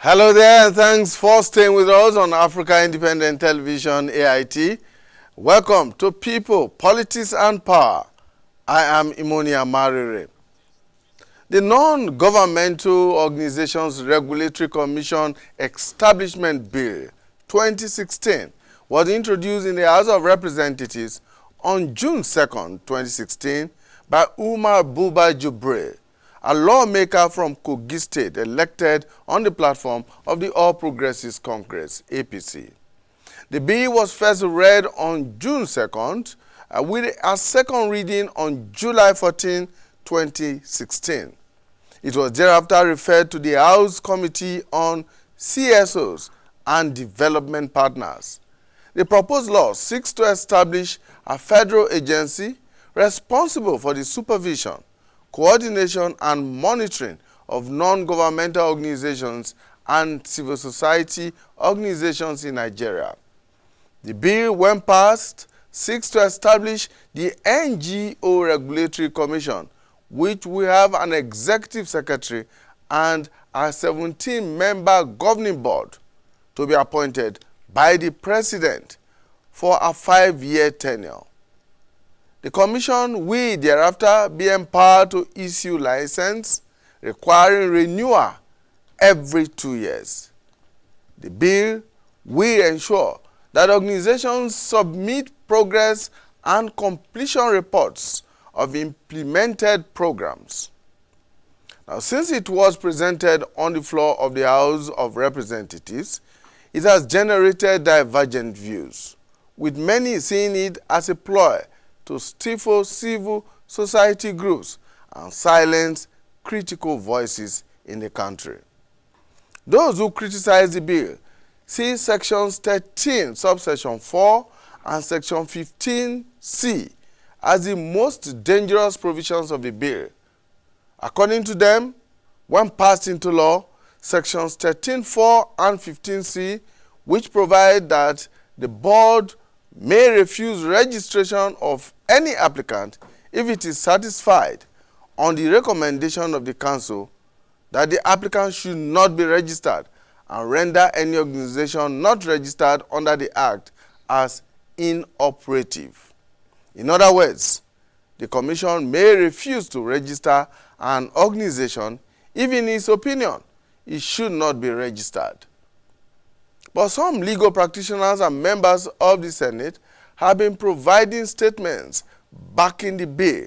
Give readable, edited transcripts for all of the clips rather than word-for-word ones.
Hello there, and thanks for staying with us on Africa Independent Television, AIT. Welcome to People, Politics and Power. I am Imonia Marire. The Non-Governmental Organizations Regulatory Commission Establishment Bill 2016 was introduced in the House of Representatives on June 2nd, 2016 by UMAR BUBA JIBRIL, a lawmaker from KOGI State elected on the platform of the All Progressives Congress, APC. The bill was first read on June 2nd with a second reading on July 14, 2016. It was thereafter referred to the House Committee on CSOs and Development Partners. The proposed law seeks to establish a federal agency responsible for the supervision, coordination, and monitoring of non-governmental organizations and civil society organizations in Nigeria. The bill, when passed, seeks to establish the NGO Regulatory Commission, which will have an executive secretary and a 17-member governing board to be appointed by the president for a 5-year tenure. The commission will thereafter be empowered to issue license requiring renewal every 2 years. The bill will ensure that organizations submit progress and completion reports of implemented programs. Now, since it was presented on the floor of the House of Representatives, it has generated divergent views, with many seeing it as a ploy to stifle civil society groups and silence critical voices in the country. Those who criticize the bill see sections 13, subsection 4, and section 15C as the most dangerous provisions of the bill. According to them, when passed into law, sections 13.4 and 15C, which provide that the board may refuse registration of any applicant if it is satisfied on the recommendation of the council that the applicant should not be registered, and render any organization not registered under the Act as inoperative. In other words, the Commission may refuse to register an organization if, in its opinion, it should not be registered. But some legal practitioners and members of the Senate have been providing statements backing the bill.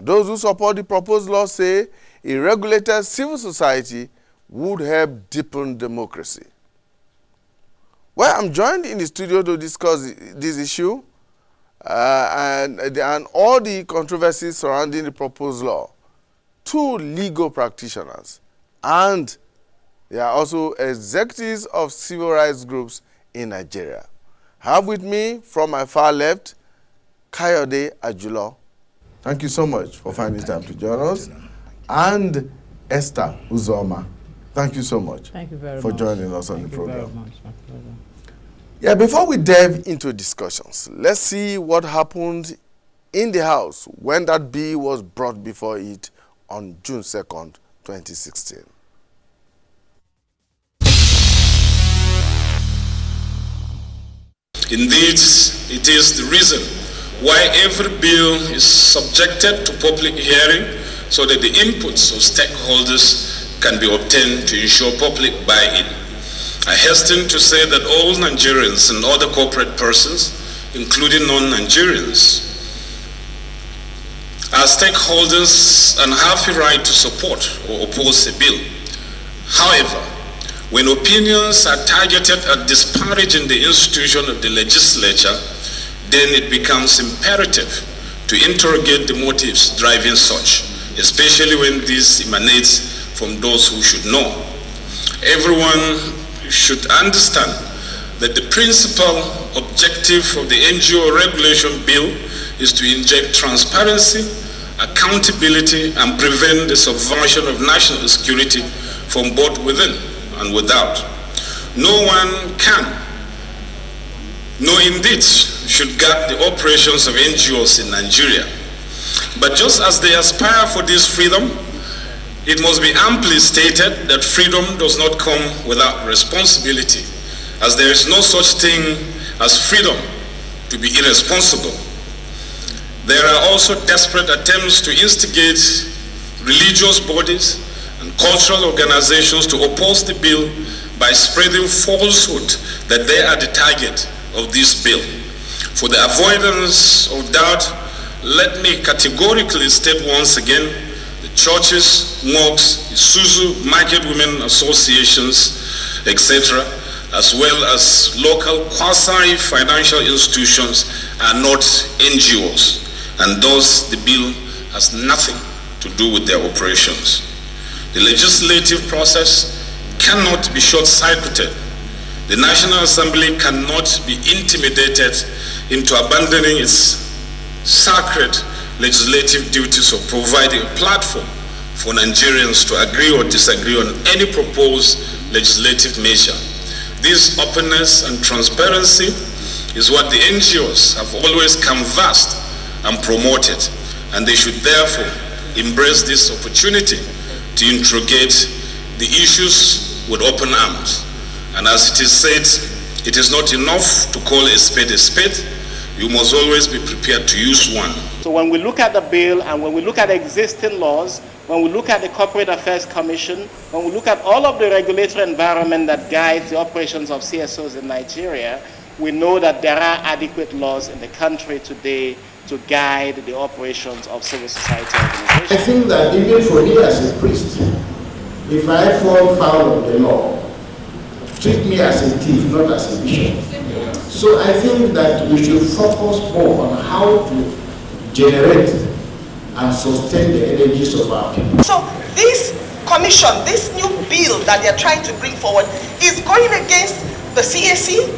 Those who support the proposed law say a regulated civil society would help deepen democracy. Well, I'm joined in the studio to discuss this issue and all the controversies surrounding the proposed law. Two legal practitioners, and they are also executives of civil rights groups in Nigeria. I have with me, from my far left, Kayode Ajulo. Thank you so much for finding time to join us. And Esther Uzoma. Thank you so much. Thank you very for much. joining us on the program. Thank you very much. My pleasure. Yeah, before we delve into discussions, let's see what happened in the House when that bill was brought before it on June 2nd, 2016. Indeed, it is the reason why every bill is subjected to public hearing so that the inputs of stakeholders can be obtained to ensure public buy-in. I hasten to say that all Nigerians and other corporate persons, including non-Nigerians, are stakeholders and have a right to support or oppose a bill. However, when opinions are targeted at disparaging the institution of the legislature, then it becomes imperative to interrogate the motives driving such, especially when this emanates from those who should know. Everyone should understand that the principal objective of the NGO Regulation Bill is to inject transparency, accountability, and prevent the subversion of national security from both within and without. No one can, no indeed should guard the operations of NGOs in Nigeria. But just as they aspire for this freedom, It must be amply stated that freedom does not come without responsibility, as there is no such thing as freedom to be irresponsible. There are also desperate attempts to instigate religious bodies and cultural organizations to oppose the bill by spreading falsehood that they are the target of this bill. For the avoidance of doubt, let me categorically state once again, the churches, mosques, Isuzu, market women associations, etc., as well as local quasi-financial institutions are not NGOs, and thus the bill has nothing to do with their operations. The legislative process cannot be short-circuited. The National Assembly cannot be intimidated into abandoning its sacred legislative duties of providing a platform for Nigerians to agree or disagree on any proposed legislative measure. This openness and transparency is what the NGOs have always canvassed and promoted, and they should therefore embrace this opportunity to interrogate the issues with open arms. And as it is said, it is not enough to call a spade a spade. You must always be prepared to use one. So when we look at the bill and when we look at existing laws, when we look at the Corporate Affairs Commission, when we look at all of the regulatory environment that guides the operations of CSOs in Nigeria, we know that there are adequate laws in the country today to guide the operations of civil society organizations. I think that even for me as a priest, if I fall foul of the law, treat me as a thief, not as a bishop. So I think that we should focus more on how to generate and sustain the energies of our people. So this commission, this new bill that they're trying to bring forward is going against the CAC.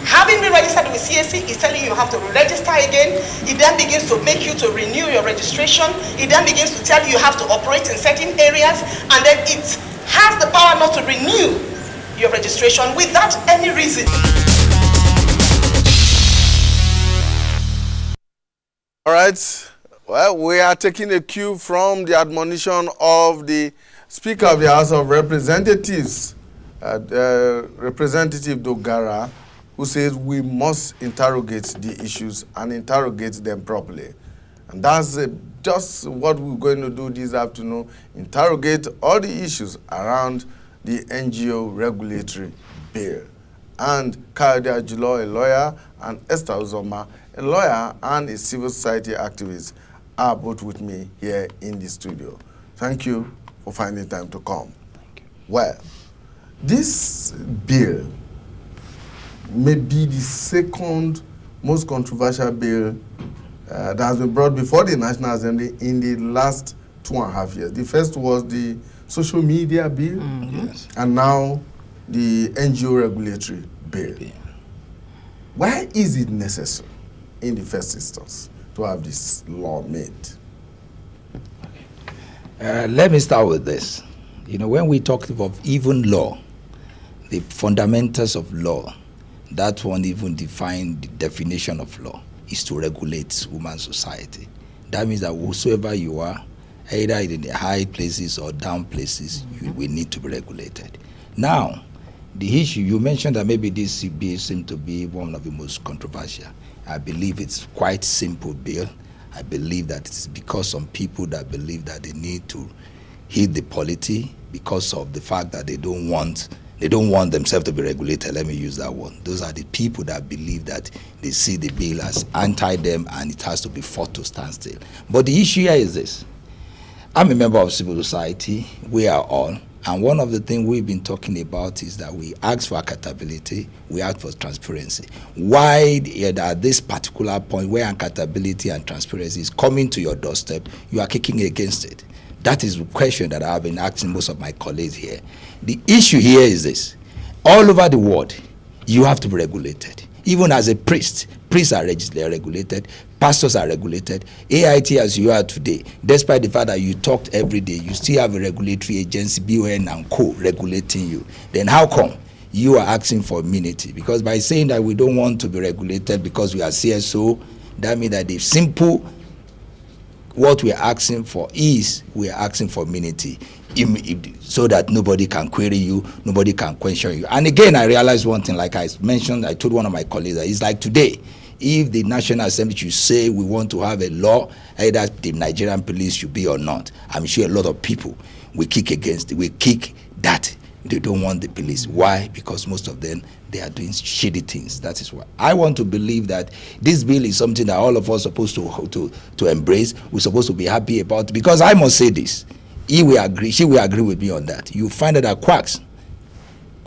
Having been registered with CAC is telling you you have to register again. It then begins to make you to renew your registration. It then begins to tell you you have to operate in certain areas, and then it has the power not to renew your registration without any reason. All right. Well, we are taking a cue from the admonition of the Speaker of the House of Representatives, Representative Dogara, who says we must interrogate the issues and interrogate them properly. And that's just what we're going to do this afternoon, interrogate all the issues around the NGO regulatory bill. And Kayode Ajulo, a lawyer, and Esther Uzoma, a lawyer and a civil society activist, are both with me here in the studio. Thank you for finding time to come. Well, this bill may be the second most controversial bill that has been brought before the National Assembly in the last 2.5 years. The first was the social media bill, yes, and now the NGO regulatory bill. Yeah. Why is it necessary in the first instance to have this law made? Let me start with this. You know, when we talk of even law, the fundamentals of law, that one even define the definition of law, is to regulate human society. That means that whosoever you are, either in the high places or down places, you will need to be regulated. Now, the issue, you mentioned that maybe this bill seems to be one of the most controversial. I believe it's quite simple bill. I believe that it's because some people that believe that they need to hit the polity because of the fact that they don't want themselves to be regulated. Let me use that one. Those are the people that believe that they see the bill as anti them and it has to be fought to stand still. But the issue here is this. I'm a member of civil society. We are all. And one of the things we've been talking about is that we ask for accountability, we ask for transparency. Why at this particular point where accountability and transparency is coming to your doorstep, you are kicking against it? That is the question that I've been asking most of my colleagues here. The issue here is this. All over the world, you have to be regulated. Even as a priest, priests are regulated, pastors are regulated. AIT as you are today, despite the fact that you talked every day, you still have a regulatory agency, BUN and co, regulating you. Then how come you are asking for immunity? Because by saying that we don't want to be regulated because we are CSO, that means that the simple what we are asking for is, we are asking for immunity, so that nobody can query you, nobody can question you. And again, I realized one thing, like I mentioned, I told one of my colleagues, that it's like today, if the National Assembly should say we want to have a law, either the Nigerian police should be or not, I'm sure a lot of people will kick against it, will kick that. They don't want the police. Why? Because most of them, they are doing shady things. That is why I want to believe that this bill is something that all of us are supposed to embrace. We're supposed to be happy about, because I must say this, she will agree with me on that. You find that quacks,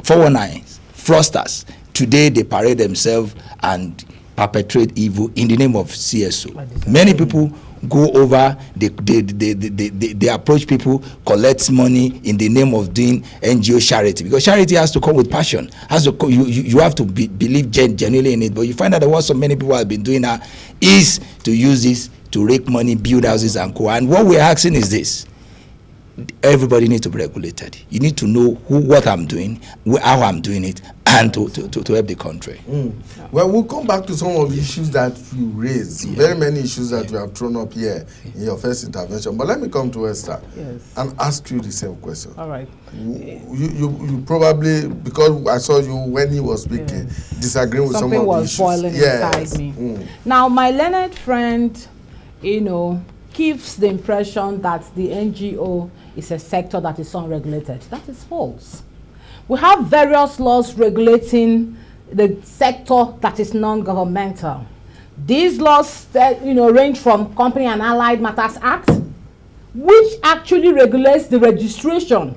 419s, fraudsters, today they parade themselves and perpetrate evil in the name of CSO. Many people go over, they approach people, collect money in the name of doing NGO charity, because charity has to come with passion, you have to believe genuinely in it. But you find out that what so many people have been doing now is to use this to rake money, build houses and co. And what we're asking is this: everybody needs to be regulated. You need to know what I'm doing, how I'm doing it, and to help the country. Well, we'll come back to some of the issues that you raised. Very many issues that you have thrown up here in your first intervention. But let me come to Esther and ask you the same question. All right. You probably, because I saw you when he was speaking, disagreeing with some of the issues. Something was boiling inside me. Now, my learned friend, gives the impression that the NGO is a sector that is unregulated. That is false. We have various laws regulating the sector that is non-governmental. These laws, range from Company and Allied Matters Act, which actually regulates the registration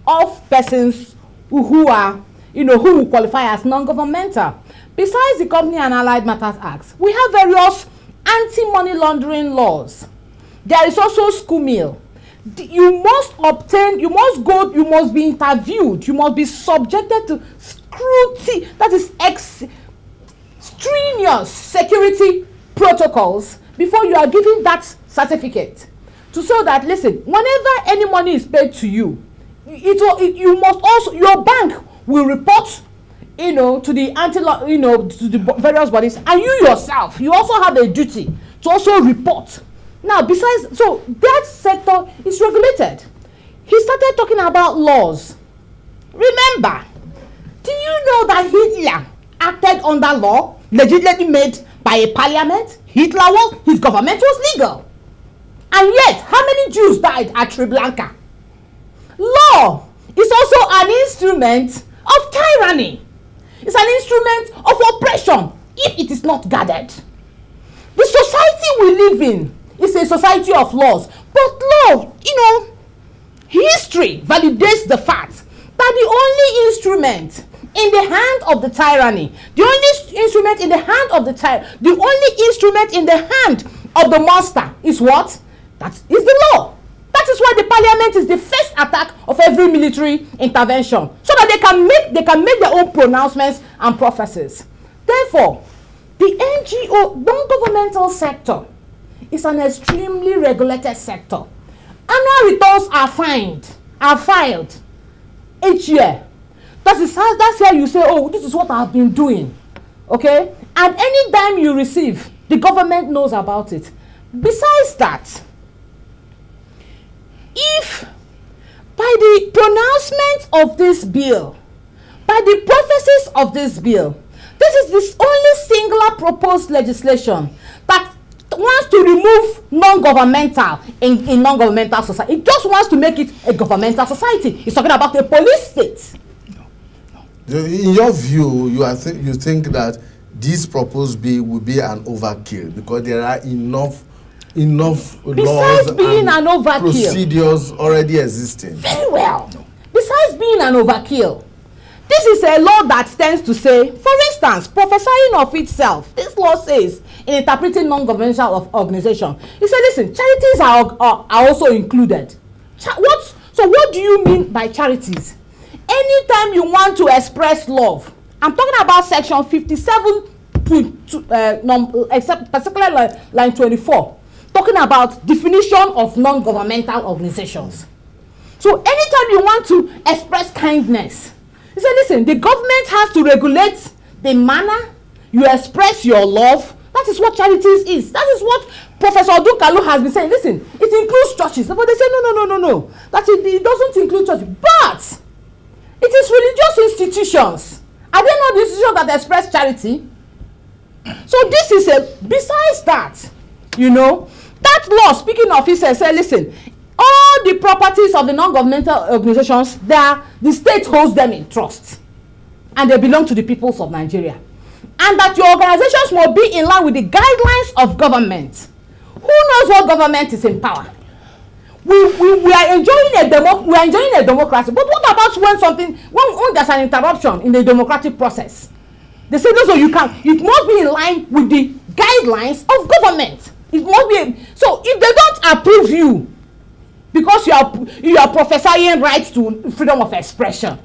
of persons who are, who qualify as non-governmental. Besides the Company and Allied Matters Act, we have various anti-money laundering laws. There is also school meal. You must be interviewed, you must be subjected to scrutiny, that is strenuous security protocols before you are given that certificate. To show that, listen, whenever any money is paid to you, you must also, your bank will report to the to the various bodies, and you yourself, you also have a duty to also report. Now, besides, so that sector is regulated. He started talking about laws. Remember, do you know that Hitler acted under law legitimately made by a parliament? His government was legal. And yet, how many Jews died at Treblinka? Law is also an instrument of tyranny. It's an instrument of oppression if it is not guarded. The society we live in is a society of laws, but law, history validates the fact that the only instrument in the hand of the tyranny, the only instrument in the hand of the monster is what? That is the law. That is why the parliament is the first attack of every military intervention, so that they can make their own pronouncements and prophecies. Therefore, the NGO, non-governmental sector, is an extremely regulated sector. Annual returns are filed each year. That's where you say, oh, this is what I've been doing. Okay? And any dime you receive, the government knows about it. Besides that, if by the pronouncement of this bill, by the prophecies of this bill, this is the only singular proposed legislation that wants to remove non-governmental in non-governmental society. It just wants to make it a governmental society. It's talking about a police state. In your view, you think that this proposed bill will be an overkill because there are enough laws and procedures already existing. Very well. Besides being an overkill, this is a law that tends to say, for instance, prophesying of itself. This law says, in interpreting non-governmental organization, it said, listen, charities are also included. So what do you mean by charities? Anytime you want to express love, I'm talking about section 57, particularly line 24, talking about definition of non-governmental organizations. So anytime you want to express kindness, you say, listen, the government has to regulate the manner you express your love. That is what charities is. That is what Professor Odunkalu has been saying, listen, it includes churches. But they say, no. That it doesn't include churches. But it is religious institutions. Are they not the institutions that express charity? So this is besides that, that law, speaking of it, says, listen, all the properties of the non-governmental organizations, the state holds them in trust. And they belong to the peoples of Nigeria. And that your organizations will be in line with the guidelines of government. Who knows what government is in power? We are enjoying a democracy. But what about when there's an interruption in the democratic process? They say, no, so it must be in line with the guidelines of government. It must be. So if they don't approve you because you are prophesying rights to freedom of expression.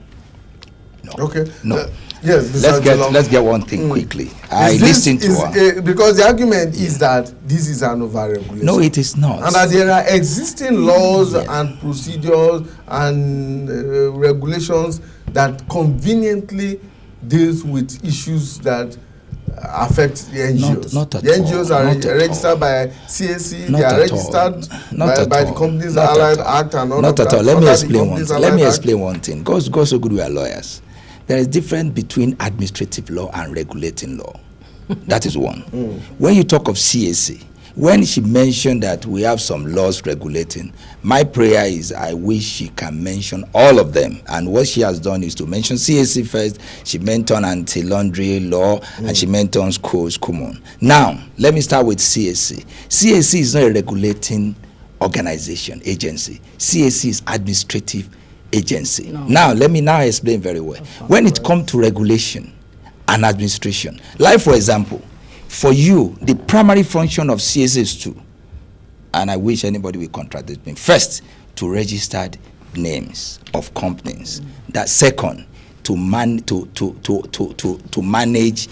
No. Okay. No. Yes. Let's get one thing quickly. I listened to her. Because the argument is that this is an overregulation. No, it is not. And that there are existing laws and procedures and regulations that conveniently deals with issues that affect the NGOs. Not at the NGOs all. are registered by CAC. They are registered by the Companies Allied Act and all not of at that. all. Let me explain one thing. God so good we are lawyers. There is difference between administrative law and regulating law. That is one. When you talk of CAC, when she mentioned that we have some laws regulating, my prayer is I wish she can mention all of them. And what she has done is to mention CAC first. She mentioned anti-laundry law and she mentioned schools. Come on. Now, let me start with CAC. CAC is not a regulating organization, agency. CAC is administrative agency. No. Now, let me explain very well. When it comes to regulation and administration, like for example, for you, the primary function of CAC is to, and I wish anybody will contradict me, first, to register names of companies. That second, to manage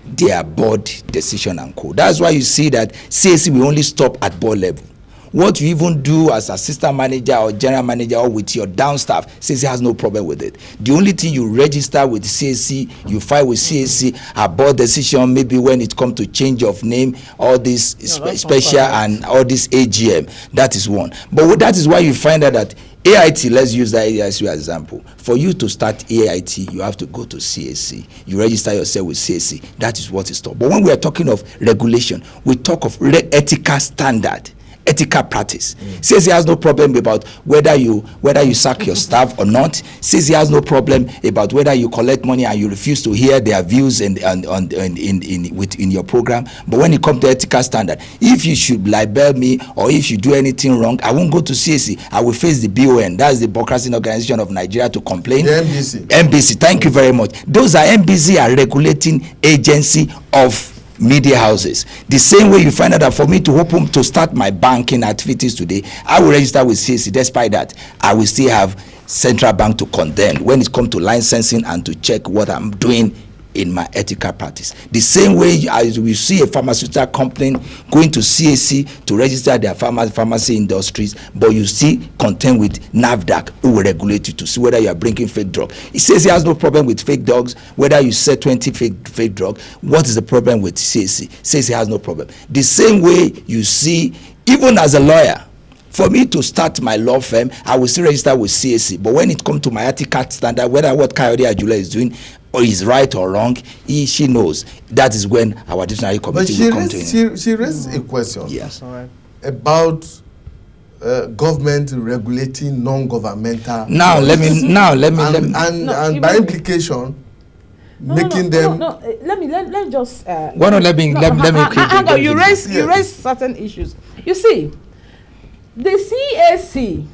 their board decision and co. That's why you see that CAC will only stop at board level. What you even do as assistant manager or general manager or with your down staff, CAC has no problem with it. The only thing you register with CAC, you file with CAC, a board decision, maybe when it comes to change of name, all this special and all this AGM, that is one. But that is why you find out that AIT, let's use that as your example. For you to start AIT, you have to go to CAC. You register yourself with CAC. That is what is taught. But when we are talking of regulation, we talk of ethical standard. Ethical practice. CAC has no problem about whether you sack your staff or not. CAC has no problem about whether you collect money and you refuse to hear their views in your program. But when it comes to ethical standard, if you should libel me or if you do anything wrong, I won't go to CAC. I will face the BON. That's the Broadcasting Organization of Nigeria to complain. The NBC. NBC. Thank you very much. Those are NBC are regulating agency of media houses. The same way you find out that for me to start my banking activities today, I will register with CAC. Despite that, I will still have central bank to condemn when it comes to licensing and to check what I'm doing in my ethical practice. The same way as we see a pharmaceutical company going to CAC to register their pharmacy industries, but you still contend with NAFDAC who will regulate you to see whether you are bringing fake drug. It says he has no problem with fake drugs, whether you sell 20 fake drug. What is the problem with CAC? Says he has no problem. The same way you see, even as a lawyer, for me to start my law firm, I will still register with CAC. But when it comes to my ethical standard, whether what Kayode Ajulo is doing or is right or wrong, she knows. That is when our dictionary committee will come to him. She raised a question. Yes. About government regulating non-governmental. Let me by implication, making them. Let me just. Let me hang on. You raise certain issues. You see, the CAC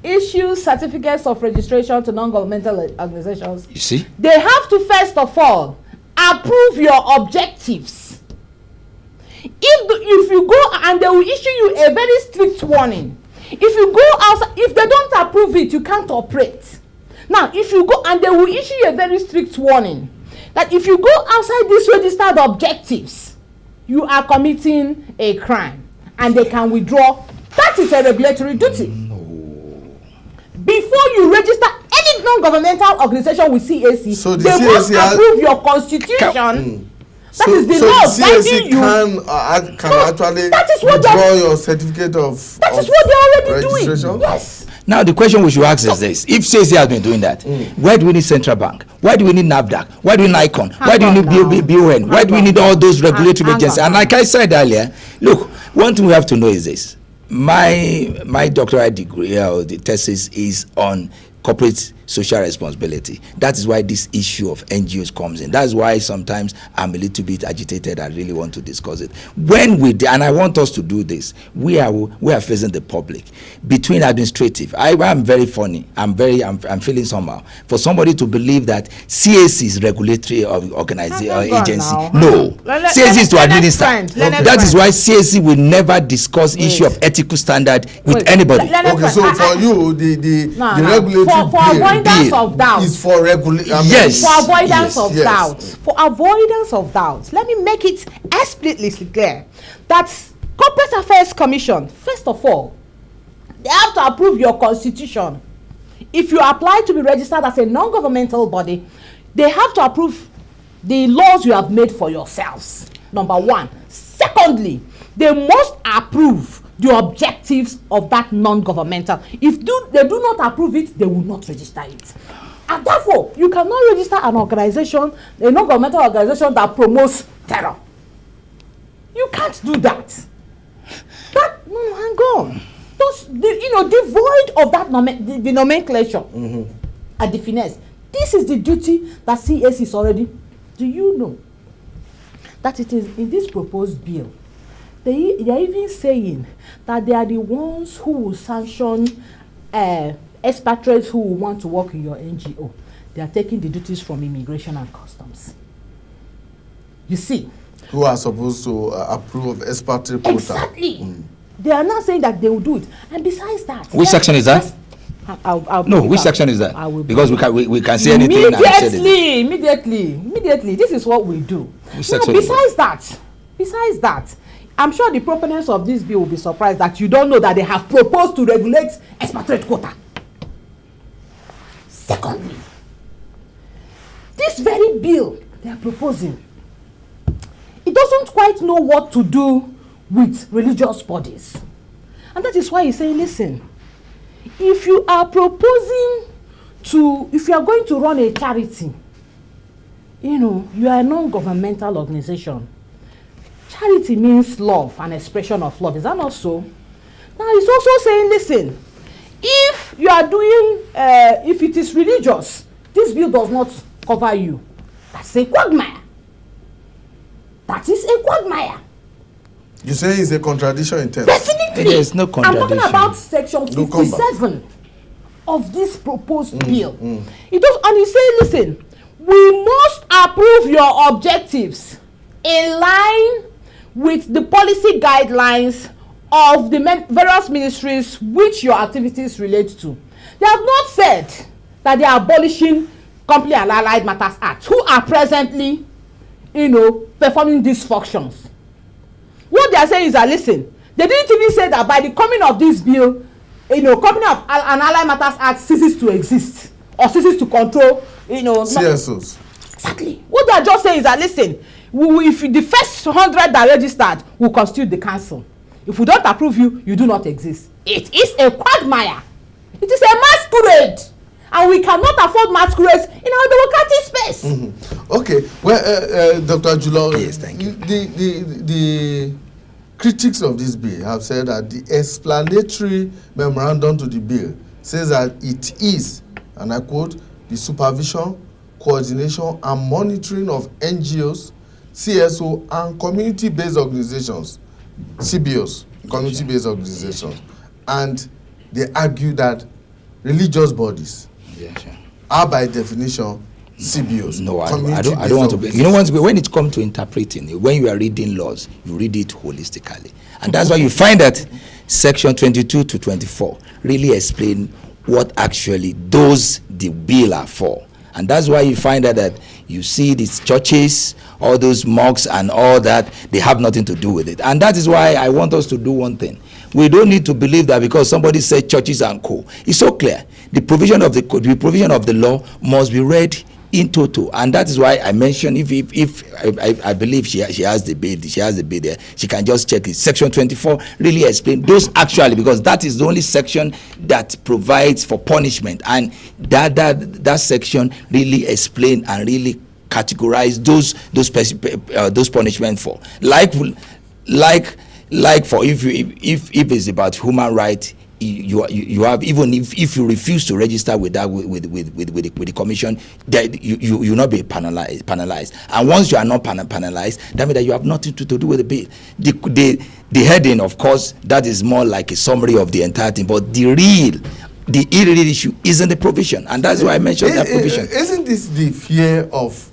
issues certificates of registration to non-governmental organizations. You see, they have to first of all approve your objectives. If you go and they will issue you a very strict warning. If you go outside, if they don't approve it, you can't operate. Now, if you go and they will issue you a very strict warning that if you go outside these registered objectives, you are committing a crime and they can withdraw. That is a regulatory duty. Before you register any non-governmental organization with CAC, so they must approve your constitution That is the law guiding you. Can actually withdraw your certificate of That is what they're already registration? doing. Yes. Now the question we should ask is this: if CAC has been doing that, why do we need central bank? Why do we need NAFDAC? Why do we need ICON? Why do we need BUN? Why do we need all those regulatory agencies? And like I said earlier, look, one thing we have to know is this: my doctoral degree or the thesis is on corporate social responsibility. That is why this issue of NGOs comes in. That's why sometimes I'm a little bit agitated. I really want to discuss it. When we and I want us to do this, we are facing the public between administrative. I'm very funny. I'm feeling somehow for somebody to believe that CAC is regulatory organization or agency. No, CAC is to administer. That is why CAC will never discuss issue of ethical standard with anybody. Okay, so for you, the regulatory of doubt. Is for regulation. Yes. For avoidance of doubt. For avoidance of doubt. Let me make it explicitly clear that Corporate Affairs Commission, first of all, they have to approve your constitution. If you apply to be registered as a non-governmental body, they have to approve the laws you have made for yourselves. Number one. Secondly, they must approve the objectives of that non-governmental. If they do not approve it, they will not register it. And therefore, you cannot register an organization, a non-governmental organization that promotes terror. You can't do that. No, hang on. Those, devoid of that the nomenclature and the finesse. This is the duty that CAC is already. Do you know that it is in this proposed bill? They are even saying that they are the ones who will sanction expatriates who will want to work in your NGO. They are taking the duties from immigration and customs. You see? Who are supposed to approve of expatriate quota. Exactly. They are not saying that they will do it. And besides that... Which section is that? Which section is that? Because we can say anything. Immediately. This is what we do. Besides that, I'm sure the proponents of this bill will be surprised that you don't know that they have proposed to regulate expatriate quota. Secondly, this very bill they are proposing, it doesn't quite know what to do with religious bodies. And that is why he's saying, listen, if you are going to run a charity, you are a non-governmental organization. Charity means love, an expression of love. Is that not so? Now he's also saying, listen, if you are doing, if it is religious, this bill does not cover you. That's a quagmire. That is a quagmire. You say it's a contradiction in terms. Definitely. There is no contradiction. I'm talking about section 57 of this proposed bill. It does, and he says, listen, we must approve your objectives in line with the policy guidelines of the various ministries which your activities relate to. They have not said that they are abolishing Company and Allied Matters Act, who are presently, performing these functions. What they are saying is that, listen, they didn't even say that by the coming of this bill, Company and Allied Matters Act ceases to exist or ceases to control, CSOs. Exactly. What they are just saying is that, listen, if the first 100 that registered will constitute the council. If we don't approve you, you do not exist. It is a quagmire. It is a masquerade. And we cannot afford masquerades in our democratic space. Okay. Well, Dr. Ajulo, yes, thank you. The critics of this bill have said that the explanatory memorandum to the bill says that it is, and I quote, the supervision, coordination, and monitoring of NGOs, CSO, and community-based organizations, CBOs, community-based organizations. And they argue that religious bodies are by definition CBOs. No, I don't want to be. When it comes to interpreting, when you are reading laws, you read it holistically. And that's why you find that section 22 to 24 really explain what actually the bill are for. And that's why you find that you see these churches, all those mosques and all that, they have nothing to do with it. And that is why I want us to do one thing. We don't need to believe that because somebody said churches and co. It's so clear. The provision of the law must be read in total. And that is why I mentioned, if I believe she has the bill there, she can just check it. Section 24 really explains those actually, because that is the only section that provides for punishment, and that section really explains and really categorize those punishment for, like for if it's about human rights, you have, even if you refuse to register with that with the commission, that you not be penalized. And once you are not penalized, that means that you have nothing to do with the bill. The heading, of course, that is more like a summary of the entire thing, but the real issue isn't the provision, and that's why I mentioned that provision. Isn't this the fear of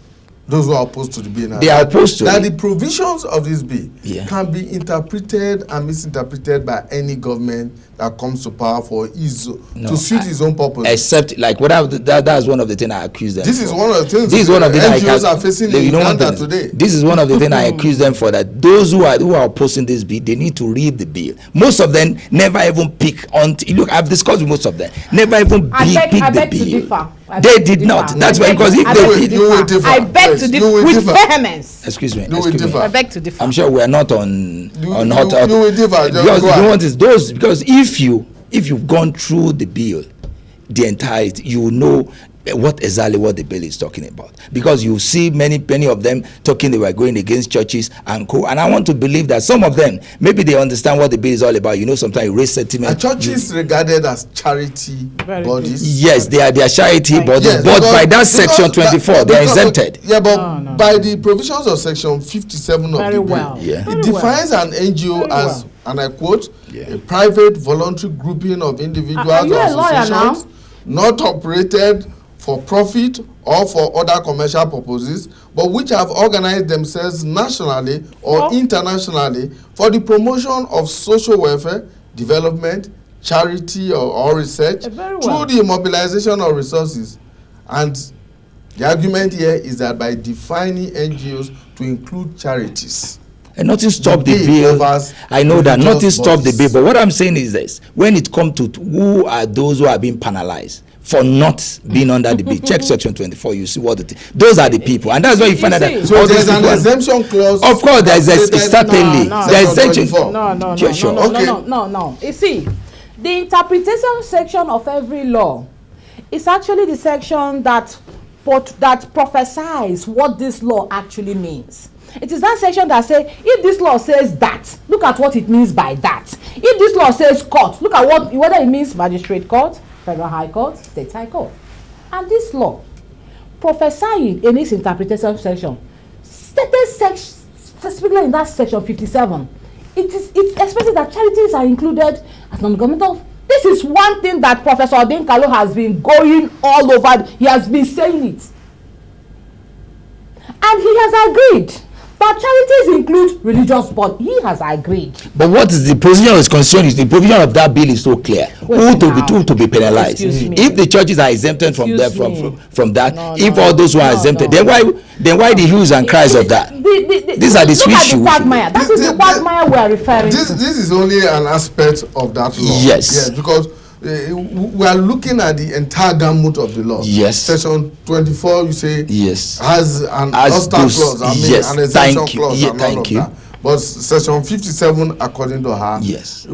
those who are opposed to the bill now? They are opposed to that it. The provisions of this bill can be interpreted and misinterpreted by any government that comes to power to suit his own purpose. Except, like, that's one of the things I accuse them. This for. is one of the things. This is one of the NGOs are facing in Uganda today. This is one of the things I accuse them for. That those who are opposing this bill, they need to read the bill. Most of them never even pick on. Look, I've discussed with most of them. Never even pick the bill. They did not. That's why, because if they did, I beg to differ with vehemence. Excuse me. I beg to differ. I'm sure we are not on hot. You will differ. Because if you've gone through the bill, the entirety, you will know what the bill is talking about, because you see many of them talking they were going against churches and co. And I want to believe that some of them, maybe they understand what the bill is all about. Sometimes you raise sentiment. Are churches regarded as charity bodies? Yes, they are charity bodies, but by that section 24, they are exempted. Yeah, but by the provisions of section 57 of the bill, it defines an NGO as, and I quote, a private voluntary grouping of individuals or associations not operated for profit or for other commercial purposes, but which have organized themselves nationally or internationally for the promotion of social welfare, development, charity or research through the mobilization of resources. And the argument here is that by defining NGOs to include charities, and nothing stop the bill. I know that nothing stop the bill, but what I'm saying is this: when it comes to who are those who are being penalized for not being under the bill, check section 24, you see what those are the people, and that's why you find out that. So there's an exemption clause. Of course, there's certainly there's exemption. No. You see, the interpretation section of every law is actually the section that prophesies what this law actually means. It is that section that says, if this law says that, look at what it means by that. If this law says court, look at whether it means magistrate court, federal high court, state high court. And this law, prophesying in its interpretation section, stated specifically in that section 57, it's expressing that charities are included as non-governmental. This is one thing that Professor Odinkalo has been going all over. He has been saying it. And he has agreed. But charities include religious bodies. He has agreed. But what is the provision is concerned is the provision of that bill is so clear. Who to be penalized? If the churches are exempted from that, if all those who are exempted, then why the hues and cries of that? These are the sweet shoes. That is the quagmire we are referring to. This is only an aspect of that law. Yes, because we are looking at the entire gamut of the law. Yes. Section 24, you say, has an obstacle clause, an exemption clause, and all of that. But section 57, according to her,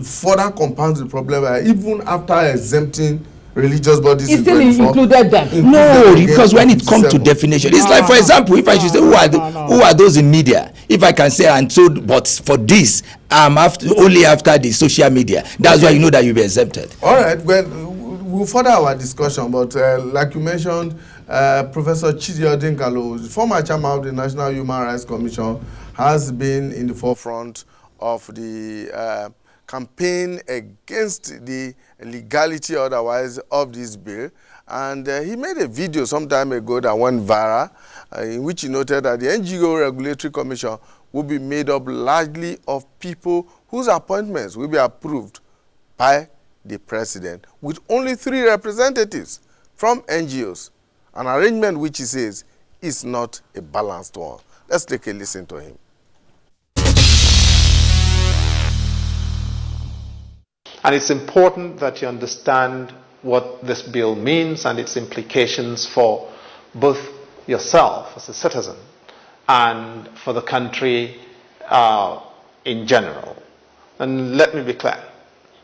further compounds the problem. Even after exempting religious bodies, it still included them. No, because when it comes to definition, it's like, for example, if I should say who are those in media, if I can say and so, but for this, only after the social media, that's why you know that you'll be exempted. All right, well, we'll further our discussion, but like you mentioned, Professor Chidi Odinkalo, former chairman of the National Human Rights Commission, has been in the forefront of the campaign against the legality otherwise of this bill, and he made a video some time ago that went viral, in which he noted that the NGO Regulatory Commission will be made up largely of people whose appointments will be approved by the president, with only 3 representatives from NGOs, an arrangement which he says is not a balanced one. Let's take a listen to him. And it's important that you understand what this bill means and its implications for both yourself as a citizen and for the country in general. And let me be clear,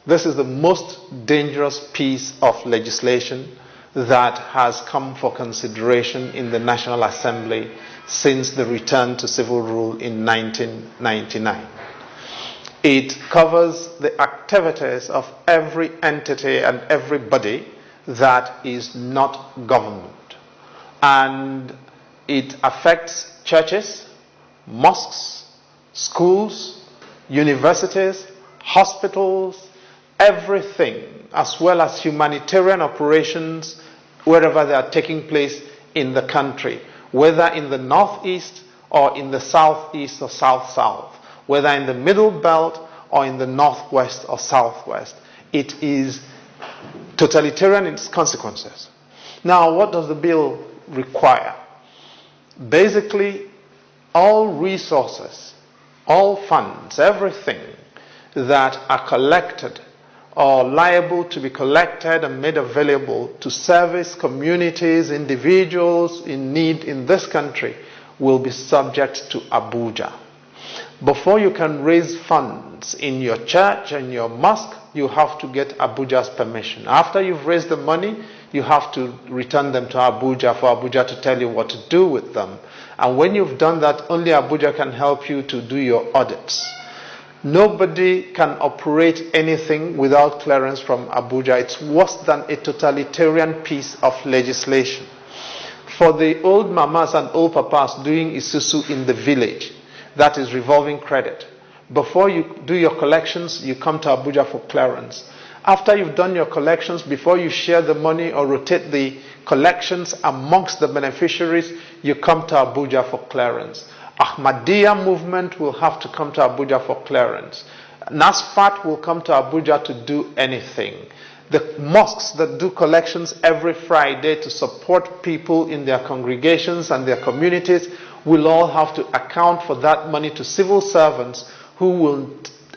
this is the most dangerous piece of legislation that has come for consideration in the National Assembly since the return to civil rule in 1999. It covers the activities of every entity and everybody that is not government. And it affects churches, mosques, schools, universities, hospitals, everything, as well as humanitarian operations wherever they are taking place in the country, whether in the northeast or in the southeast or south-south, whether in the middle belt or in the northwest or southwest. It is totalitarian in its consequences. Now, what does the bill require? Basically, all resources, all funds, everything that are collected or liable to be collected and made available to service communities, individuals in need in this country will be subject to Abuja. Before you can raise funds in your church and your mosque, you have to get Abuja's permission. After you've raised the money, you have to return them to Abuja for Abuja to tell you what to do with them. And when you've done that, only Abuja can help you to do your audits. Nobody can operate anything without clearance from Abuja. It's worse than a totalitarian piece of legislation. For the old mamas and old papas doing isusu in the village, that is revolving credit. Before you do your collections, you come to Abuja for clearance. After you've done your collections, before you share the money or rotate the collections amongst the beneficiaries, you come to Abuja for clearance. Ahmadiyya movement will have to come to Abuja for clearance. NASFAT will come to Abuja to do anything. The mosques that do collections every Friday to support people in their congregations and their communities will all have to account for that money to civil servants who will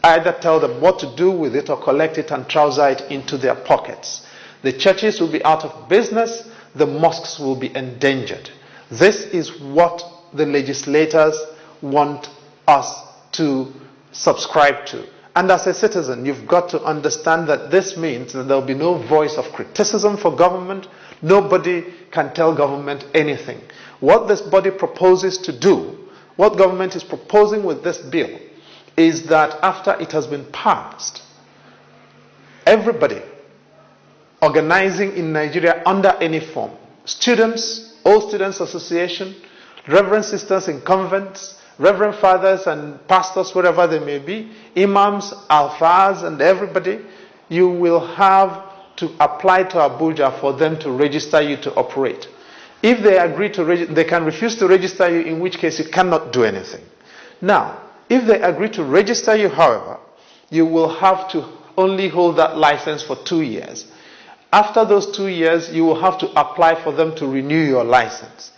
either tell them what to do with it or collect it and trouser it into their pockets. The churches will be out of business, the mosques will be endangered. This is what the legislators want us to subscribe to. And as a citizen, you've got to understand that this means that there will be no voice of criticism for government. Nobody can tell government anything. What this body proposes to do, what government is proposing with this bill, is that after it has been passed, everybody organizing in Nigeria under any form, students, All Students Association, Reverend sisters in convents, Reverend fathers and pastors, wherever they may be, imams, alfas, and everybody, you will have to apply to Abuja for them to register you to operate. If they agree to register, they can refuse to register you, in which case you cannot do anything. Now, if they agree to register you, however, you will have to only hold that license for 2 years. After those 2 years, you will have to apply for them to renew your license.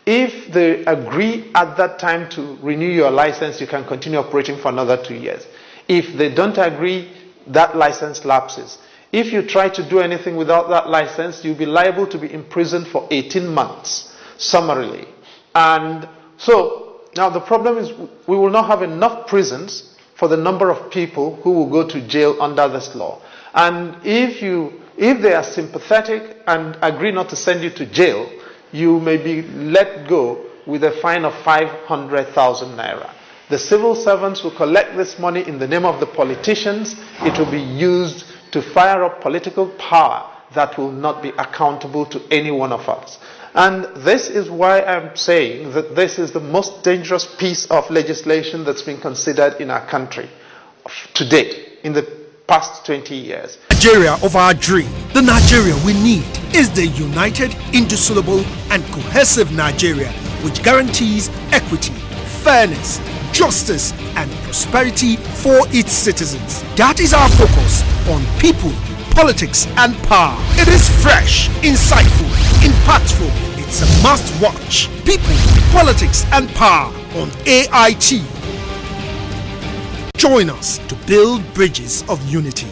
If they agree at that time to renew your license, you can continue operating for another 2 years. If they don't agree, that license lapses. If you try to do anything without that license, you'll be liable to be imprisoned for 18 months, summarily. And so, now the problem is we will not have enough prisons for the number of people who will go to jail under this law. And if they are sympathetic and agree not to send you to jail, you may be let go with a fine of 500,000 naira. The civil servants will collect this money in the name of the politicians. It will be used to fire up political power that will not be accountable to any one of us. And this is why I'm saying that this is the most dangerous piece of legislation that's been considered in our country to date, in the past 20 years. Nigeria of our dream, the Nigeria we need, is the united, indissoluble, and cohesive Nigeria which guarantees equity, fairness, justice, and prosperity for its citizens. That is our focus on people, politics, and power. It is fresh, insightful, impactful. It's a must-watch. People, politics, and power on AIT. Join us to build bridges of unity.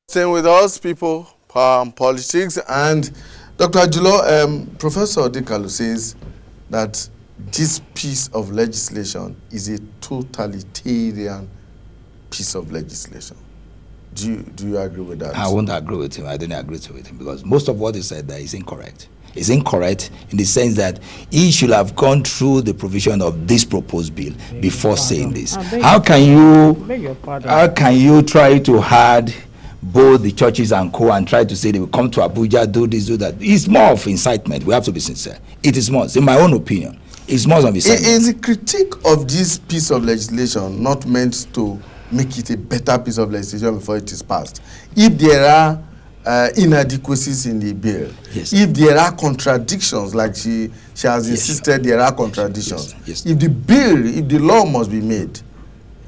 Staying with us, people, power and politics, and Dr. Ajulo, Professor Dikalu says that this piece of legislation is a totalitarian piece of legislation. Do you agree with that? I won't agree with him. I didn't agree with him because most of what he said there is incorrect. It's incorrect in the sense that he should have gone through the provision of this proposed bill before saying this. How can you try to hide both the churches and co and try to say they will come to Abuja, do this, do that? It's more of incitement. We have to be sincere. It is more, in my own opinion, it's more of incitement. Is the critique of this piece of legislation not meant to make it a better piece of legislation before it is passed? If there are inadequacies in the bill, yes. If there are contradictions, like she has insisted there are contradictions, yes. If the law must be made,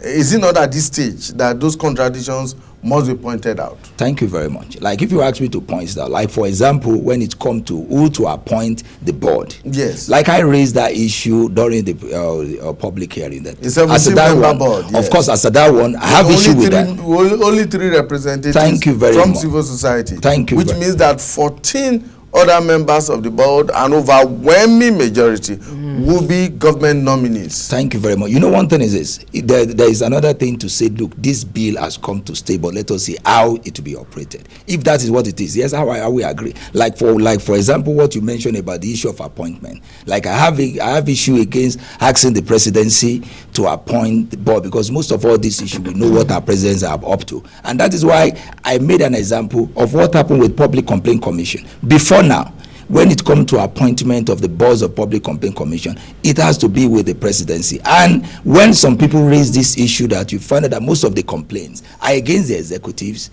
is it not at this stage that those contradictions must be pointed out? Thank you very much. Like if you ask me to point that, like for example, when it comes to who to appoint the board, yes, like I raised that issue during the public hearing. That it's a member board. Yes. Of course, as that one, I have issue with that. Only 3 representatives. Thank you very from much. Civil society. Thank you. Which means that 14 other members of the board, an overwhelming majority, will be government nominees. Thank you very much. You know, one thing is this, there is another thing to say, look, this bill has come to stay, but let us see how it will be operated. If that is what it is, yes, how we agree. Like for example, what you mentioned about the issue of appointment. Like I have issue against asking the presidency to appoint the board, because most of all this issue, we know what our presidents are up to. And that is why I made an example of what happened with Public Complaint Commission. Before now, when it comes to appointment of the boards of Public Complaint Commission, it has to be with the presidency. And when some people raise this issue, that you find out that most of the complaints are against the executives,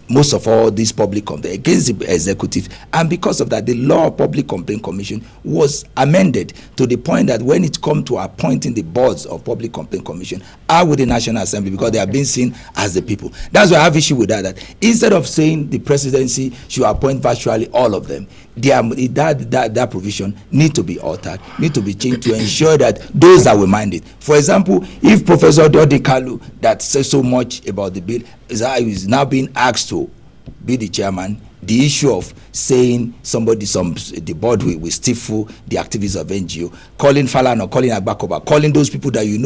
most of all these public complaints against the executive, and because of that, the law of Public Complaint Commission was amended to the point that when it comes to appointing the boards of Public Complaint Commission are with the National Assembly, because they are being seen as the people. That's why I have issue with that instead of saying the presidency should appoint virtually all of them, that provision need to be altered, need to be changed to ensure that those that will mind it. For example, if Professor Dikalu that says so much about the bill is now being asked to be the chairman, the issue of saying the board will stifle the activities of NGO, calling Falan or calling Agbakoba, calling those people that you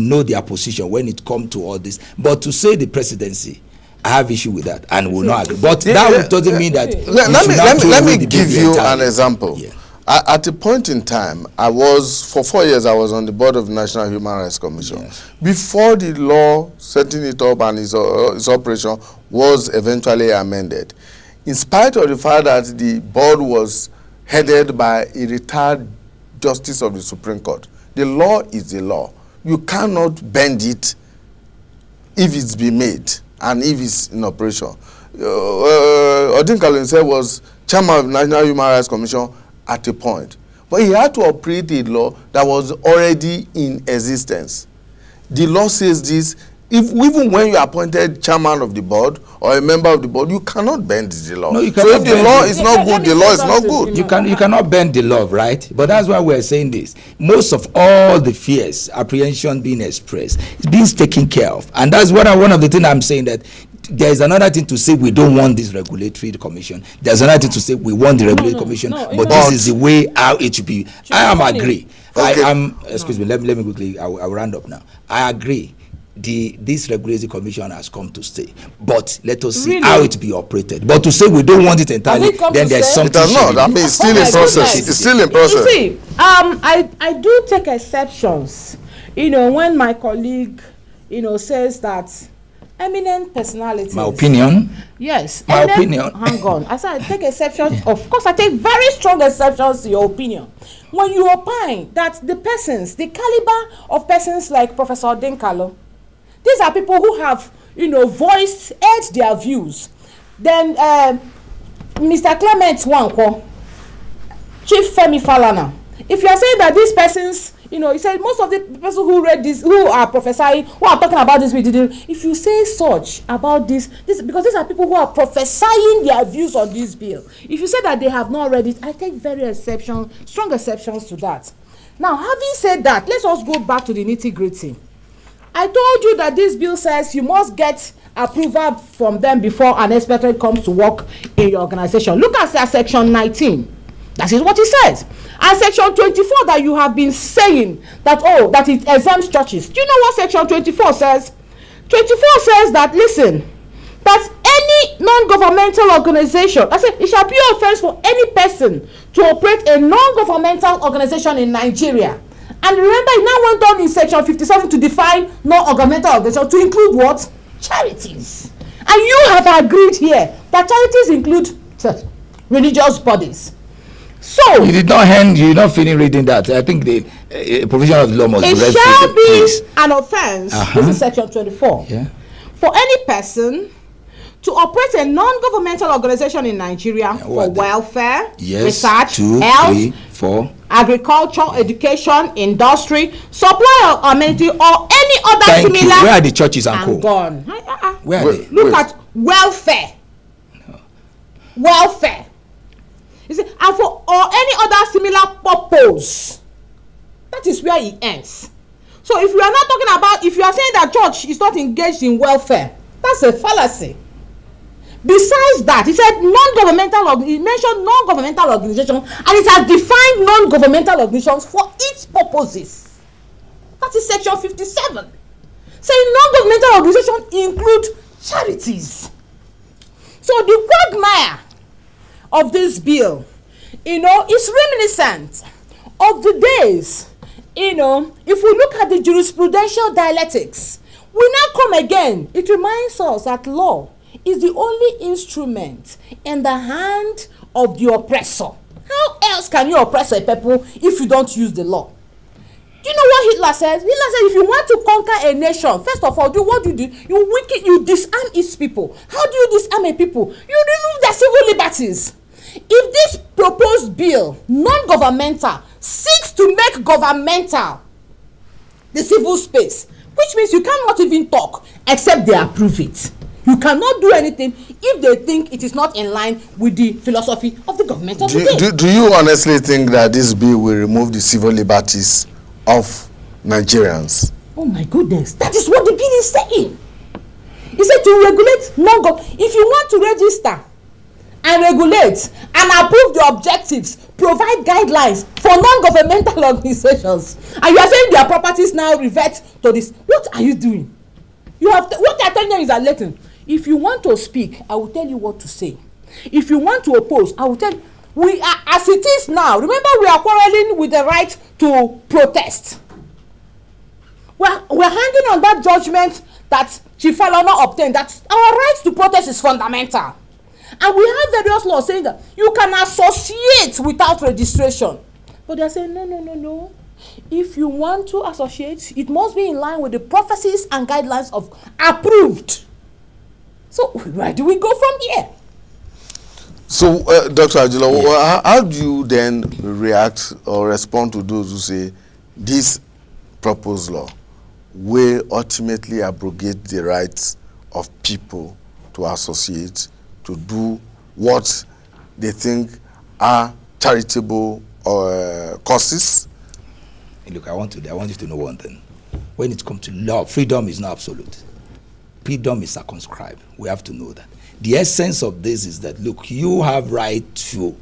know their position when it comes to all this, but to say the presidency, I have issue with that and will not agree. But that doesn't mean that. Let me give you an example. Yeah. At a point in time, for 4 years, I was on the board of the National Human Rights Commission. Yes. Before the law setting it up and its operation was eventually amended, in spite of the fact that the board was headed by a retired justice of the Supreme Court, the law is the law. You cannot bend it if it's been made and if it's in operation. Odinka himself was chairman of the National Human Rights Commission at a point, but he had to operate a law that was already in existence. The law says this: even when you are appointed chairman of the board or a member of the board, you cannot bend the law. No, so if the law is not good, the law is not good. You cannot bend the law, right? But that's why we're saying this. Most of all the fears, apprehension being expressed, is being taken care of, and that's one of the things I'm saying, that there is another thing to say we don't want this regulatory commission. There's another thing to say we want the regulatory commission, but this is the way how it should be. I am agree. Okay. Excuse me. Let me quickly. I will round up now. I agree. This regulatory commission has come to stay, but let us see how it be operated. But to say we don't want it entirely, then there's something. It does not. I mean, it's still in process. It's still in process. You see, I do take exceptions. When my colleague, says that eminent personalities. My opinion. Yes. My opinion. Hang on. I said I take exceptions. Of course, I take very strong exceptions to your opinion. When you opine that the caliber of persons like Professor Dinkalo, these are people who have, voiced their views. Then Mr. Clement Wanko, Chief Femi Falana. If you are saying that these persons, he said most of the people who read this, who are prophesying, who are talking about this, if you say such about this, because these are people who are prophesying their views on this bill. If you say that they have not read it, I take strong exceptions to that. Now, having said that, let's us go back to the nitty-gritty. I told you that this bill says you must get approval from them before an inspector comes to work in your organization. Look at section 19. That is what it says. And section 24 that you have been saying that, oh, that it exempts churches. Do you know what section 24 says? 24 says that, listen, that any non-governmental organization, I said, it shall be an offense for any person to operate a non-governmental organization in Nigeria. And remember, it now went on in section 57 to define non-governmental organization to include what? Charities. And you have agreed here that charities include religious bodies. So you did not end. You not finish reading that. I think the provision of the law must be read. It shall be an offense. This is section 24. Yeah. For any person to operate a non-governmental organization in Nigeria for welfare, research, health, 3, 4, agriculture, education, industry, supply of amenity, or any other similar. Where are the churches and gone? Where are they? Look at welfare. No. Welfare. You see, and for or any other similar purpose. That is where it ends. So if you are not talking about, if you are saying that church is not engaged in welfare, that's a fallacy. Besides that, he said non-governmental, he mentioned non-governmental organization, and it has defined non-governmental organizations for its purposes. That is section 57. Saying non-governmental organizations include charities. So the quagmire of this bill, is reminiscent of the days, if we look at the jurisprudential dialectics, we now come again. It reminds us that law is the only instrument in the hand of the oppressor. How else can you oppress a people if you don't use the law? Do you know what Hitler says? Hitler said if you want to conquer a nation, first of all, what do? You disarm its people. How do you disarm a people? You remove their civil liberties. If this proposed bill, non-governmental, seeks to make governmental the civil space, which means you cannot even talk except they approve it. You cannot do anything if they think it is not in line with the philosophy of the government of the day. Do you honestly think that this bill will remove the civil liberties of Nigerians? Oh my goodness, that is what the bill is saying. He said to regulate non-governmental. If you want to register and regulate and approve the objectives, provide guidelines for non-governmental organizations, and you are saying their properties now revert to this, what are you doing? What they are telling them is that, listen, if you want to speak, I will tell you what to say. If you want to oppose, I will tell you. We are, as it is now, remember we are quarreling with the right to protest. We're hanging on that judgment that Chief Falana obtained, that our right to protest is fundamental. And we have various laws saying that you can associate without registration. But they are saying, no. If you want to associate, it must be in line with the prophecies and guidelines of approved. So where do we go from here? So, Dr. Ajulo, how do you then react or respond to those who say this proposed law will ultimately abrogate the rights of people to associate, to do what they think are charitable causes? Look, I want you to know one thing. When it comes to law, freedom is not absolute. Freedom is circumscribed. We have to know that. The essence of this is that, look, you have right to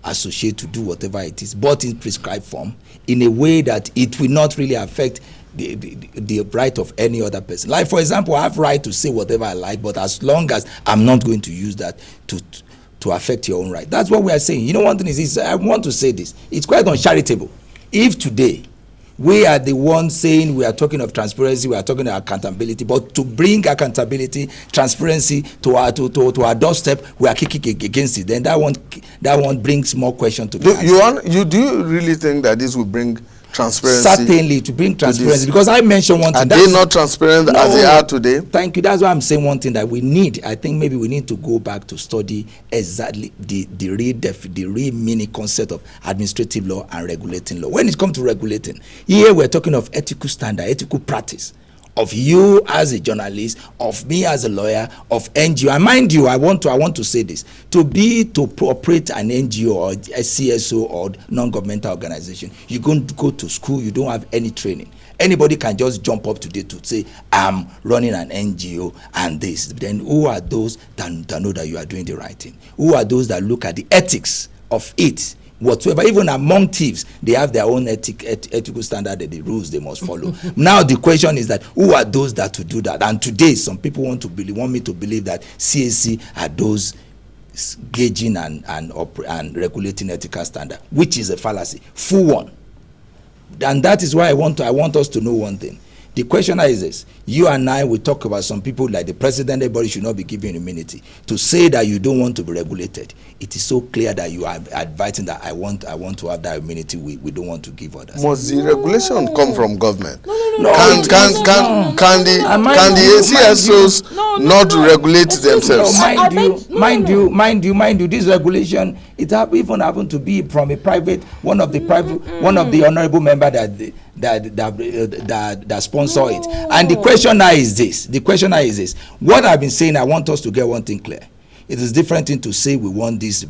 associate, to do whatever it is, but in prescribed form, in a way that it will not really affect the right of any other person. Like, for example, I have right to say whatever I like, but as long as I'm not going to use that to affect your own right. That's what we are saying. You know, one thing is I want to say this. It's quite uncharitable. If today we are the ones saying we are talking of transparency, we are talking of accountability, but to bring accountability, transparency to our doorstep, we are kicking against it. Then that one brings more question to do you really think that this will bring transparency? Certainly, to bring transparency, because I mentioned one thing. Are they not transparent as they are today? Thank you. That's why I'm saying one thing that we need. I think maybe we need to go back to study exactly the real meaning concept of administrative law and regulating law. When it comes to regulating, here we're talking of ethical standard, ethical practice of you as a journalist, of me as a lawyer, of NGO. And mind you, I want to say this: to operate an NGO or a CSO or non-governmental organization, you're going to go to school. You don't have any training. Anybody can just jump up today to say, I'm running an NGO and this. Then who are those that know that you are doing the right thing? Who are those that look at the ethics of it? Whatsoever, even among thieves, they have their own ethical standard, the rules they must follow. Now the question is that who are those that to do that? And today, some people want me to believe that CAC are those gauging and regulating ethical standard, which is a fallacy, full one. And that is why I want us to know one thing. The question is this: you and I will talk about some people like the president. Everybody should not be given immunity. To say that you don't want to be regulated, it is so clear that you are advising that I want to have that immunity. We don't want to give others. Must the regulation come from government? No. Can the CSOs not regulate themselves? Mind you, this regulation, it even happened to be from a private, one of the honorable member that sponsor it. And the question now is this: what I've been saying, I want us to get one thing clear. It is different thing to say we want this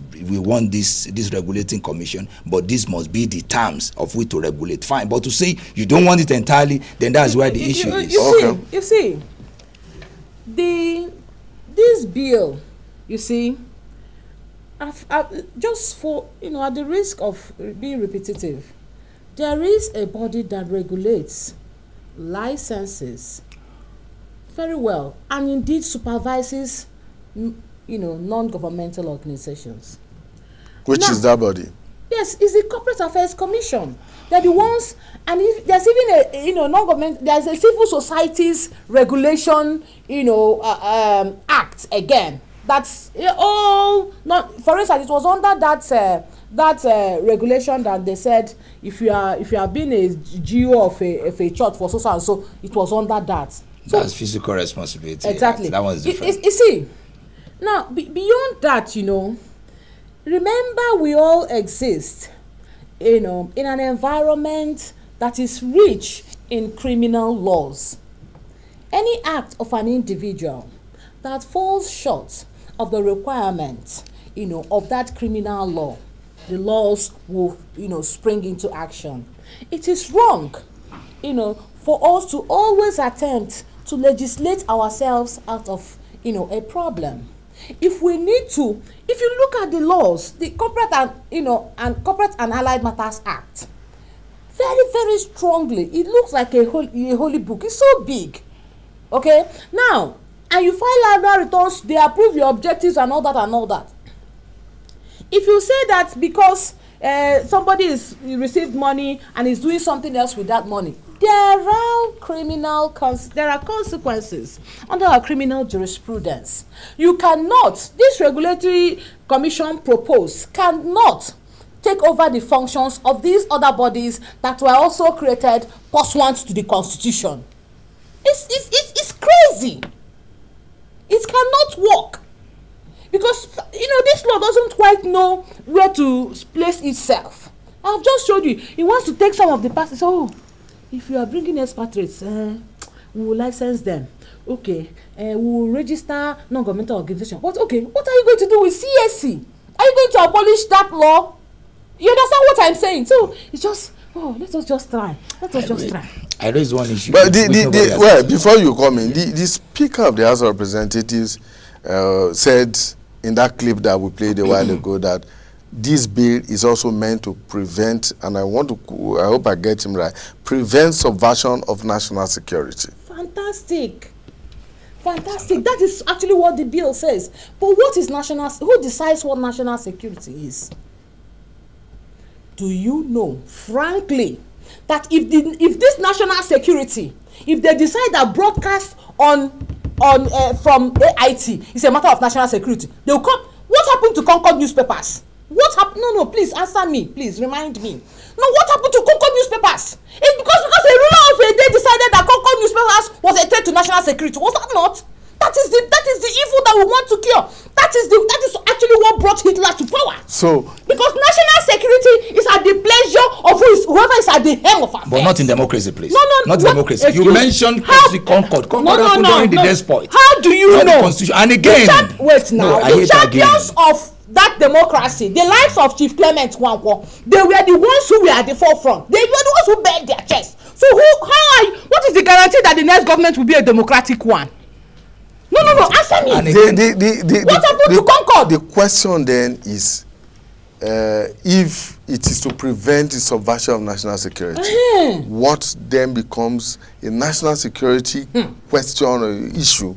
regulating commission, but this must be the terms of which to regulate. Fine, but to say you don't want it entirely, then that's where the issue is. You see, this bill, you see, just for at the risk of being repetitive, there is a body that regulates licenses very well and indeed supervises non-governmental organizations. Which is that body? Yes, it's the Corporate Affairs Commission. They're the ones, and if there's even a non-government, there's a civil societies regulation act again. That's all not. For instance, it was under that regulation that they said if you have been a GO of a church for so and so, it was under that. So, that's physical responsibility. Exactly. That one's different. You see, now beyond that, remember we all exist, in an environment that is rich in criminal laws. Any act of an individual that falls short of the requirements, of that criminal law, the laws will, spring into action. It is wrong, for us to always attempt to legislate ourselves out of, a problem. If we need to, if you look at the laws, the Corporate and Corporate and Allied Matters Act, very, very strongly, it looks like a holy book. It's so big. Okay, now, and you file annual returns, they approve your objectives and all that. If you say that because somebody received money and is doing something else with that money, there are consequences under our criminal jurisprudence. You cannot, this regulatory commission cannot take over the functions of these other bodies that were also created pursuant to the Constitution. It's crazy. It cannot work. Because, this law doesn't quite know where to place itself. I've just showed you. It wants to take some of the passes. Oh, if you are bringing expatriates, we will license them. Okay, we will register non-governmental organization. But okay, what are you going to do with CSC? Are you going to abolish that law? You understand what I'm saying? So it's just, let us just try. I raised one issue. But before you come in, the Speaker of the House of Representatives said in that clip that we played a while ago that this bill is also meant to prevent, and I hope I get him right, prevent subversion of national security. Fantastic. That is actually what the bill says. But what is who decides what national security is? Do you know, frankly, that if this national security, if they decide that broadcast from AIT is a matter of national security, they will come. What happened to Concord newspapers? What happened? No, please answer me. Please remind me. No, what happened to Concord newspapers? It's because a ruler of a day decided that Concord newspapers was a threat to national security. Was that not? That is the evil that we want to cure. That is actually what brought Hitler to power. So because national security is at the pleasure of whoever is at the helm of affairs. But not in democracy, please. No, not democracy. You mentioned Concord. Concord no, during the despot. How do you know? The Constitution. And again, the champions of that democracy, the likes of Chief Clement Nwankwo, they were the ones who were at the forefront. They were the ones who bared their chest. So what is the guarantee that the next government will be a democratic one? No, answer me. What happened to Concord? The question then is, if it is to prevent the subversion of national security, what then becomes a national security question or issue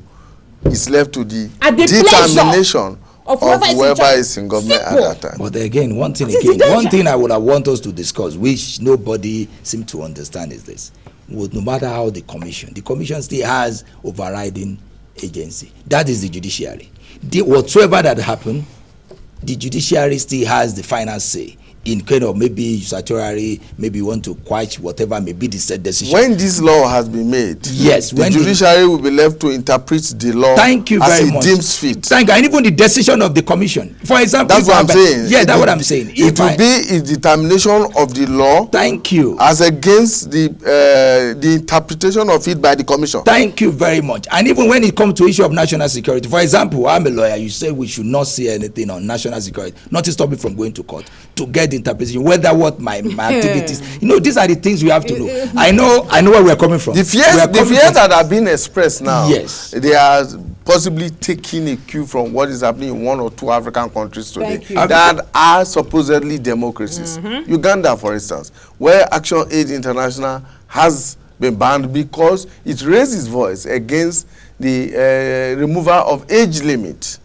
is left to the determination of whoever is in government at that time. But again, one thing I would have want us to discuss, which nobody seems to understand, is this: no matter how the commission still has overriding agency. That is the judiciary. Whatsoever that happened, the judiciary still has the final say in kind of maybe statutory, maybe you want to quash whatever may be the said decision. When this law has been made, yes, the judiciary will be left to interpret the law as it deems fit. Thank you. And even the decision of the commission. For example, that's what I'm saying. Yeah, that's what I'm saying. It will be a determination of the law. Thank you. As against the interpretation of it by the commission. Thank you very much. And even when it comes to issue of national security, for example, I'm a lawyer. You say we should not say anything on national security, not to stop me from going to court to get the interpretation, whether what my activities. These are the things we have to know. I know where we're coming from. The fears that are being expressed now, yes, they are possibly taking a cue from what is happening in 1 or 2 African countries today that are supposedly democracies. Uganda, for instance, where Action Aid International has been banned because it raised its voice against the removal of age limit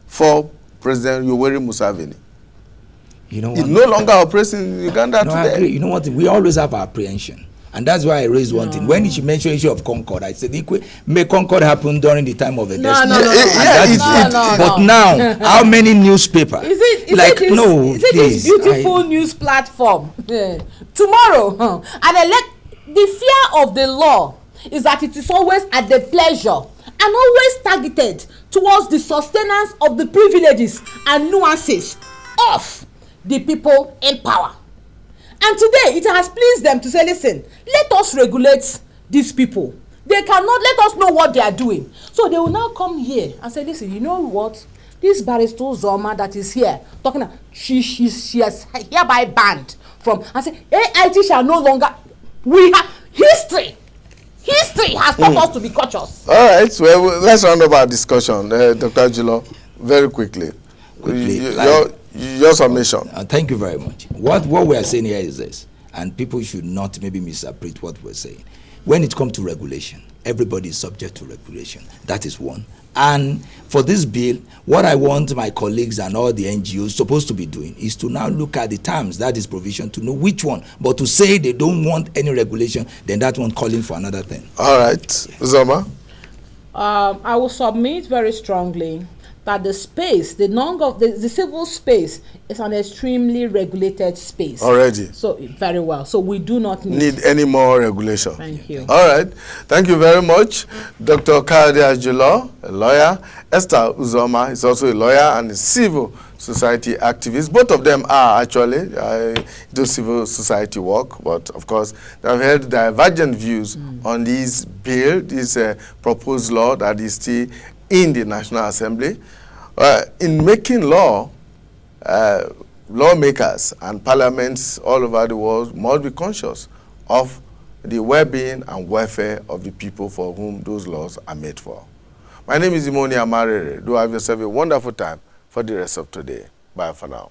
for President Yoweri Museveni. It no longer operates in Uganda today. I agree. You know what? We always have apprehension. And that's why I raised one thing. When you mention issue of Concord, I said, may Concord happen during the time of the But now, how many newspapers? Is it this beautiful news platform? Tomorrow, and the fear of the law is that it is always at the pleasure and always targeted towards the sustenance of the privileges and nuances of the people in power. And today, it has pleased them to say, listen, let us regulate these people. They cannot let us know what they are doing. So they will now come here and say, listen, you know what? This barrister Uzoma that is here, talking about, she is hereby banned from, and say, AIT shall no longer, we have history. History has taught us to be cautious. All right, so let's round up our discussion. Dr. Ajulo, very quickly. Your submission. Thank you very much. What we are saying here is this, and people should not maybe misinterpret what we're saying. When it comes to regulation, everybody is subject to regulation. That is one. And for this bill, what I want my colleagues and all the NGOs supposed to be doing is to now look at the terms, that is provision, to know which one. But to say they don't want any regulation, then that one calling for another thing. All right. Uzoma? I will submit very strongly that the space, the civil space is an extremely regulated space. Already. So, very well. So we do not need any more regulation. Thank you. All right. Thank you very much. Dr. Kayode Ajulo, a lawyer. Esther Uzoma is also a lawyer and a civil society activist. Both of them are actually do civil society work, but of course they have held divergent views on this bill, this proposed law that is still in the National Assembly. In making law, lawmakers and parliaments all over the world must be conscious of the well-being and welfare of the people for whom those laws are made for. My name is Imonia Marere. Do have yourself a wonderful time for the rest of today. Bye for now.